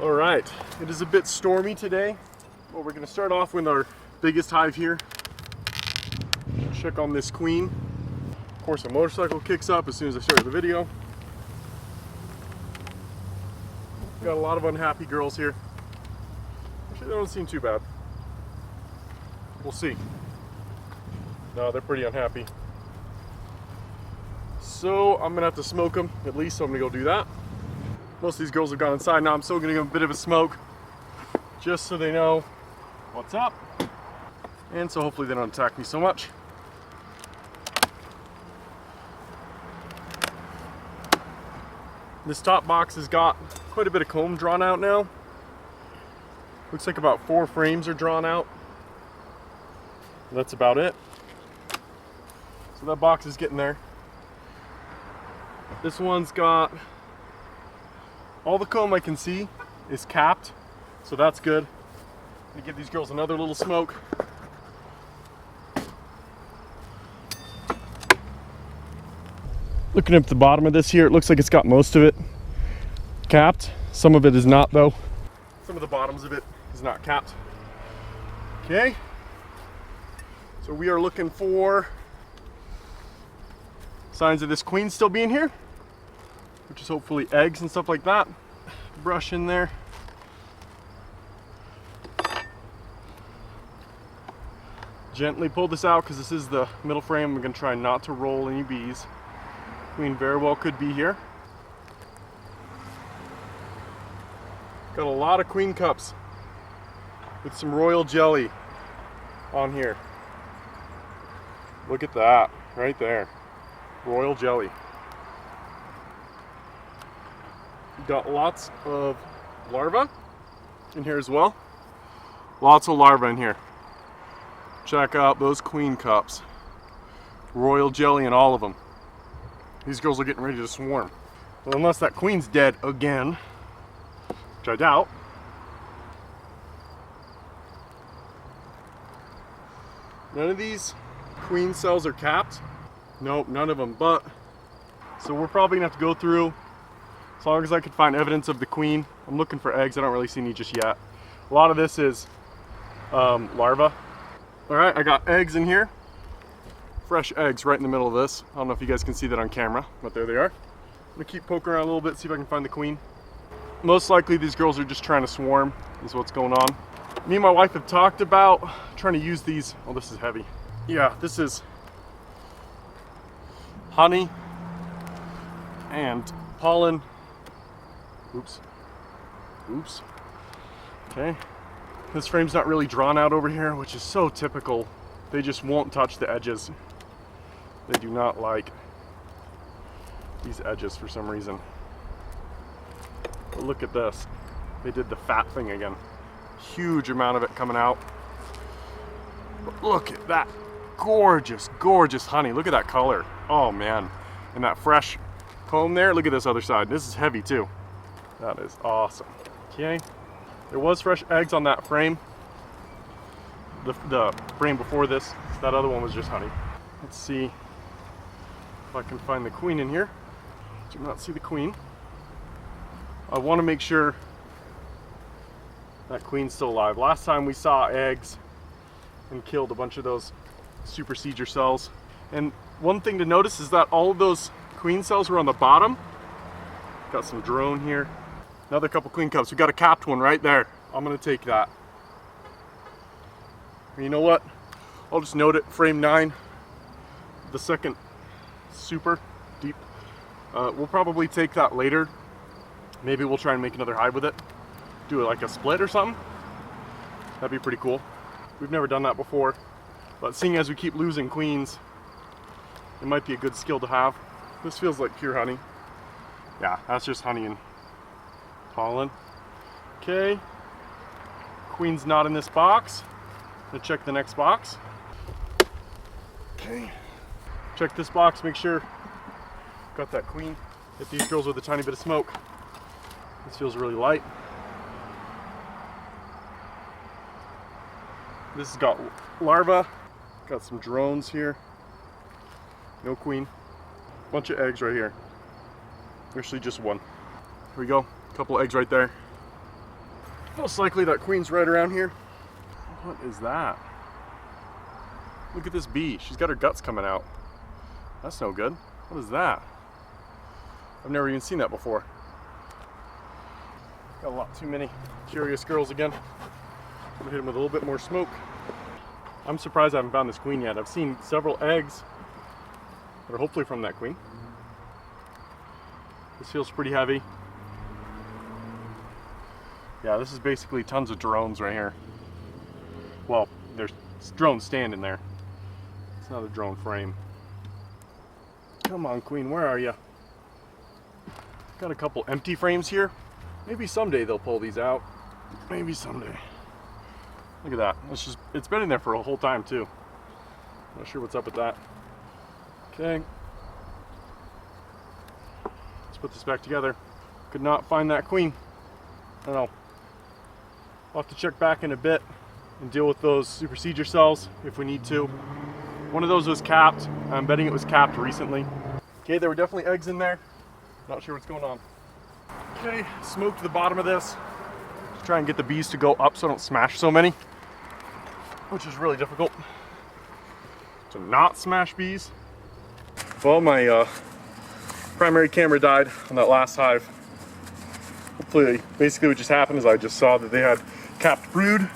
All right, it is a bit stormy today. Well, we're gonna start off with our biggest hive here. Check on this queen. Of course, a motorcycle kicks up as soon as I start the video. Got a lot of unhappy girls here. Actually, they don't seem too bad. We'll see. No, they're pretty unhappy. So I'm gonna have to smoke them at least, so I'm gonna go do that. Most of these girls have gone inside now. I'm still gonna give them a bit of a smoke just so they know what's up. And so hopefully they don't attack me so much. This top box has got quite a bit of comb drawn out now. Looks like about 4 frames are drawn out. That's about it. So that box is getting there. This one's got all the comb I can see is capped, so that's good. I'm gonna give these girls another little smoke. Looking at the bottom of this here, it looks like it's got most of it capped. Some of it is not though. Some of the bottoms of it is not capped. Okay. So we are looking for signs of this queen still being here, which is hopefully eggs and stuff like that. Brush in there. Gently pull this out because this is the middle frame. I'm going to try not to roll any bees. Queen very well could be here. Got a lot of queen cups with some royal jelly on here. Look at that right there. Royal jelly. Got lots of larvae in here as well. Lots of larvae in here. Check out those queen cups. Royal jelly in all of them. These girls are getting ready to swarm. Well, unless that queen's dead again, which I doubt. None of these queen cells are capped. Nope, none of them, but so we're probably gonna have to go through as long as I can find evidence of the queen. I'm looking for eggs. I don't really see any just yet. A lot of this is larvae. All right, I got eggs in here. Fresh eggs right in the middle of this. I don't know if you guys can see that on camera, but there they are. I'm gonna keep poking around a little bit, see if I can find the queen. Most likely these girls are just trying to swarm, is what's going on. Me and my wife have talked about trying to use these. Oh, this is heavy. Yeah, this is honey and pollen. Oops. Okay. This frame's not really drawn out over here, which is so typical. They just won't touch the edges. They do not like these edges for some reason. But look at this. They did the fat thing again. Huge amount of it coming out. But look at that. Gorgeous, gorgeous honey. Look at that color. Oh man. And that fresh comb there. Look at this other side. This is heavy too. That is awesome. Okay. There was fresh eggs on that frame. The frame before this. That other one was just honey. Let's see if I can find the queen in here. Do not see the queen. I want to make sure that queen's still alive. Last time we saw eggs and killed a bunch of those supersedure cells. And one thing to notice is that all of those queen cells were on the bottom. Got some drone here. Another couple queen cups. We got a capped one right there. I'm gonna take that. And you know what? I'll just note it. Frame 9, the second super deep. We'll probably take that later. Maybe we'll try and make another hive with it. Do it like a split or something. That'd be pretty cool. We've never done that before, but seeing as we keep losing queens, it might be a good skill to have. This feels like pure honey. Yeah, that's just honey and pollen. Okay, queen's not in this box. I'm gonna check the next box. Okay, check this box, make sure got that queen. Hit these girls with a tiny bit of smoke. This feels really light. This has got larvae, got some drones here. No queen. Bunch of eggs right here. Actually just one. Here we go. A couple eggs right there. Most likely that queen's right around here. What is that? Look at this bee. She's got her guts coming out. That's no good. What is that? I've never even seen that before. Got a lot too many curious girls again. I'm gonna hit them with a little bit more smoke. I'm surprised I haven't found this queen yet. I've seen several eggs that are hopefully from that queen. This feels pretty heavy. Yeah, this is basically tons of drones right here. Well, there's drones standing there. It's not a drone frame. Come on, queen, where are you? Got a couple empty frames here. Maybe someday they'll pull these out. Maybe someday. Look at that. It's been in there for a whole time too. Not sure what's up with that. Okay. Let's put this back together. Could not find that queen. I don't know. I'll have to check back in a bit and deal with those supersedure cells if we need to. One of those was capped. I'm betting it was capped recently. Okay, there were definitely eggs in there. Not sure what's going on. Okay, smoked the bottom of this. Just try and get the bees to go up so I don't smash so many, which is really difficult to not smash bees. Well, my primary camera died on that last hive. Hopefully, basically what just happened is I just saw that they had capped brood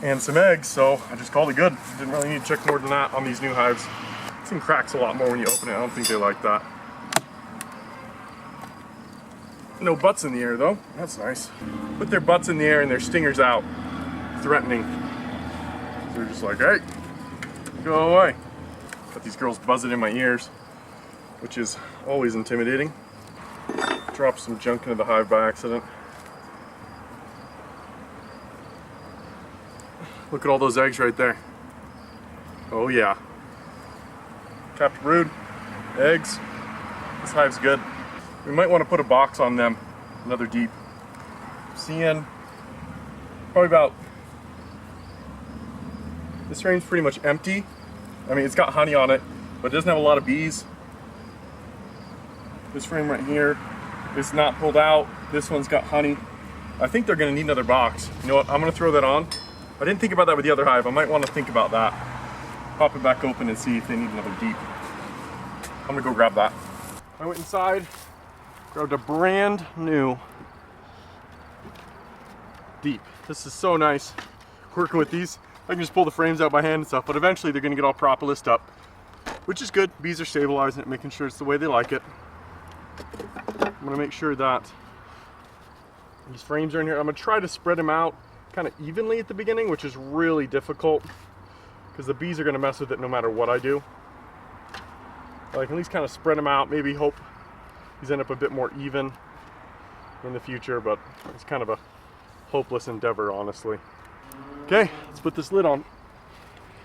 and some eggs, so I just called it good. Didn't really need to check more than that on these new hives. This thing cracks a lot more when you open it. I don't think they like that. No butts in the air though. That's nice. Put their butts in the air and their stingers out, threatening. So they're just like, hey, go away. Got these girls buzzing in my ears, which is always intimidating. Dropped some junk into the hive by accident. Look at all those eggs right there. Oh yeah. Capped brood, eggs. This hive's good. We might want to put a box on them, another deep. Seeing probably about, this frame's pretty much empty. I mean, it's got honey on it, but it doesn't have a lot of bees. This frame right here is not pulled out. This one's got honey. I think they're gonna need another box. You know what, I'm gonna throw that on. I didn't think about that with the other hive. I might want to think about that. Pop it back open and see if they need another deep. I'm gonna go grab that. I went inside, grabbed a brand new deep. This is so nice working with these. I can just pull the frames out by hand and stuff, but eventually they're gonna get all propolised up, which is good. Bees are stabilizing it, making sure it's the way they like it. I'm gonna make sure that these frames are in here. I'm gonna try to spread them out kind of evenly at the beginning, which is really difficult because the bees are gonna mess with it no matter what I do. But I can at least kind of spread them out, maybe hope these end up a bit more even in the future, but it's kind of a hopeless endeavor, honestly. Okay, let's put this lid on.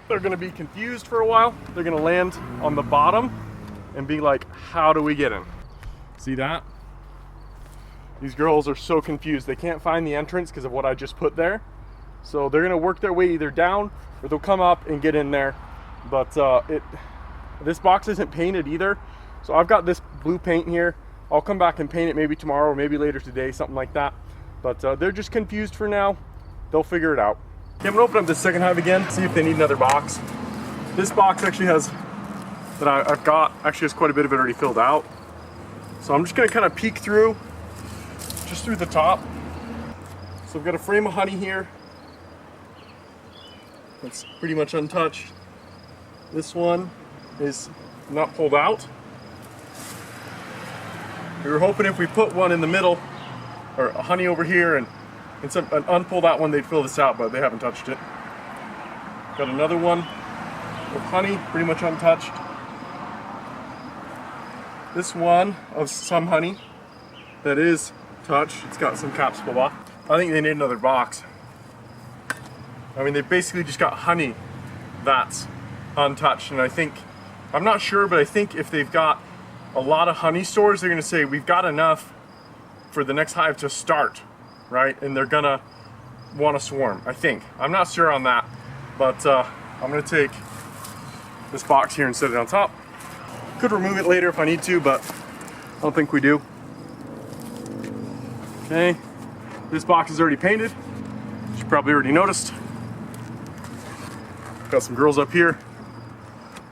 They're gonna be confused for a while. They're gonna land on the bottom and be like, how do we get in? See that? These girls are so confused. They can't find the entrance because of what I just put there. So they're gonna work their way either down or they'll come up and get in there. But this box isn't painted either. So I've got this blue paint here. I'll come back and paint it maybe tomorrow or maybe later today, something like that. But they're just confused for now. They'll figure it out. Okay, I'm gonna open up this second hive again, see if they need another box. This box actually has, that I've got, actually has quite a bit of it already filled out. So I'm just gonna kind of peek through, just through the top. So I've got a frame of honey here. That's pretty much untouched. This one is not pulled out. We were hoping if we put one in the middle, or a honey over here, and an unpulled out one, they'd fill this out, but they haven't touched it. Got another one with honey, pretty much untouched. This one of some honey that is touched. It's got some caps pulled off. I think they need another box. I mean, they basically just got honey that's untouched, and I think, I'm not sure, but I think if they've got a lot of honey stores, they're gonna say, we've got enough for the next hive to start, right? And they're gonna wanna swarm, I think. I'm not sure on that, but I'm gonna take this box here and set it on top. Could remove it later if I need to, but I don't think we do. Okay, This box is already painted. You probably already noticed. Got some girls up here.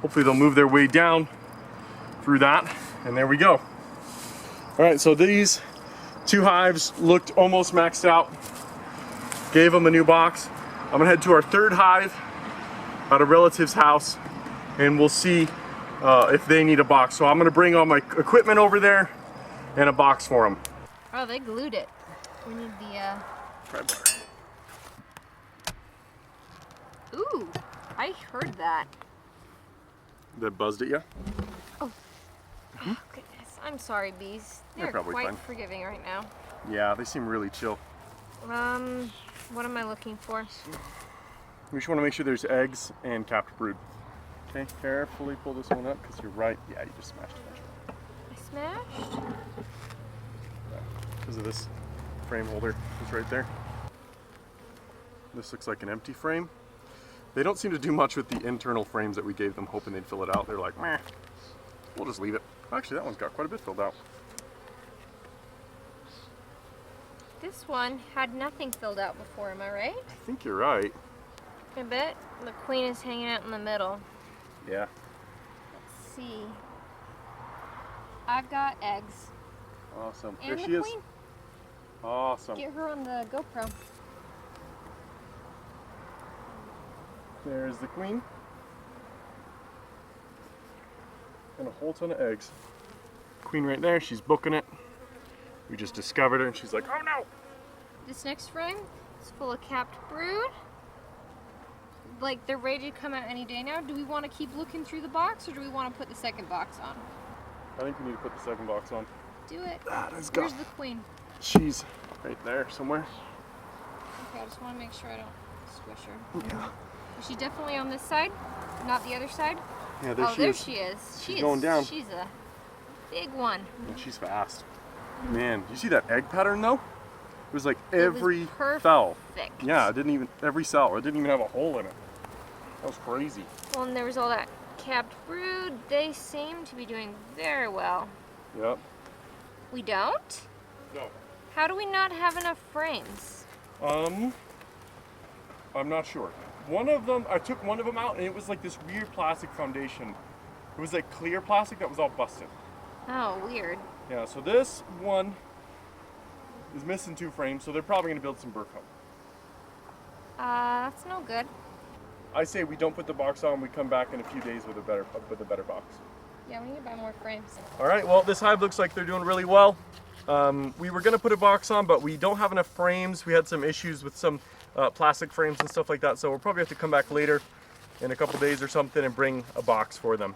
Hopefully they'll move their way down through that, and there we go. All right, so these 2 hives looked almost maxed out. Gave them a new box. I'm gonna head to our 3rd hive at a relative's house, and we'll see if they need a box. So I'm gonna bring all my equipment over there and a box for them. Oh, they glued it. We need the Pry bar. Ooh, I heard that. That buzzed at you? Oh. Oh goodness. I'm sorry, bees. They're probably quite fine. forgiving right now. Yeah, they seem really chill. What am I looking for? We just want to make sure there's eggs and capped brood. Okay, carefully pull this one up because you're right. Yeah, you just smashed it. I smashed? Because of this frame holder. It's right there. This looks like an empty frame. They don't seem to do much with the internal frames that we gave them, hoping they'd fill it out. They're like, meh, we'll just leave it. Actually, that one's got quite a bit filled out. This one had nothing filled out before, am I right? I think you're right. I bet the queen is hanging out in the middle. Yeah. Let's see. I've got eggs. Awesome. And There the she queen. is. Awesome. Get her on the GoPro. There's the queen. And a whole ton of eggs. Queen right there, she's booking it. We just discovered her and she's like, oh no! This next frame is full of capped brood. Like, they're ready to come out any day now. Do we want to keep looking through the box, or do we want to put the second box on? I think we need to put the second box on. Do it. Let's go. Where's the queen? She's right there somewhere. Okay, I just want to make sure I don't squish her. Yeah. Is she definitely on this side? Not the other side? Yeah, there oh, she there is. she is. She's going down. She's a big one. And she's fast. Man, you see that egg pattern though? It was like every perfect. cell. Yeah, it didn't even, every cell. It didn't even have a hole in it. That was crazy. Well, and there was all that capped brood. They seem to be doing very well. Yep. We don't? No. How do we not have enough frames? I'm not sure. One of them, I took one of them out and it was like this weird plastic foundation. It was like clear plastic that was all busted. Oh, weird. Yeah, so this one is missing 2 frames, so they're probably gonna build some burr comb. That's no good. I say we don't put the box on, we come back in a few days with a better box. Yeah, we need to buy more frames. All right, well, this hive looks like they're doing really well. We were gonna put a box on, but we don't have enough frames. We had some issues with some plastic frames and stuff like that, so we'll probably have to come back later in a couple days or something and bring a box for them.